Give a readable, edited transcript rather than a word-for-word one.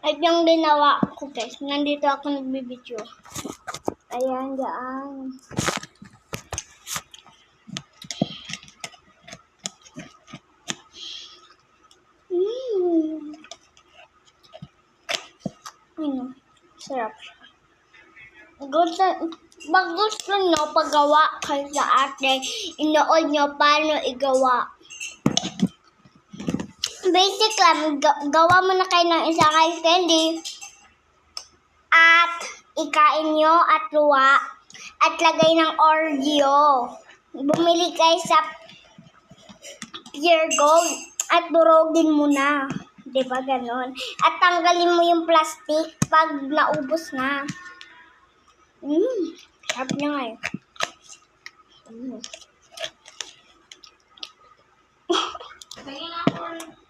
At yung ginawa ko guys, nandito ako nagbibideo. Ayan, dyan. Sarap siya. Pag gusto nyo, paggawa kayo sa ate, inood nyo paano igawa. Basic lang, gawa mo na kayo ng isang ice candy at ikain nyo at luwa at lagay ng Oreo. Bumili kayo sa Pure Gold at durogin mo na. Diba ganon? At tanggalin mo yung plastic pag naubos na. Sarap niya nga eh. Tingin ako.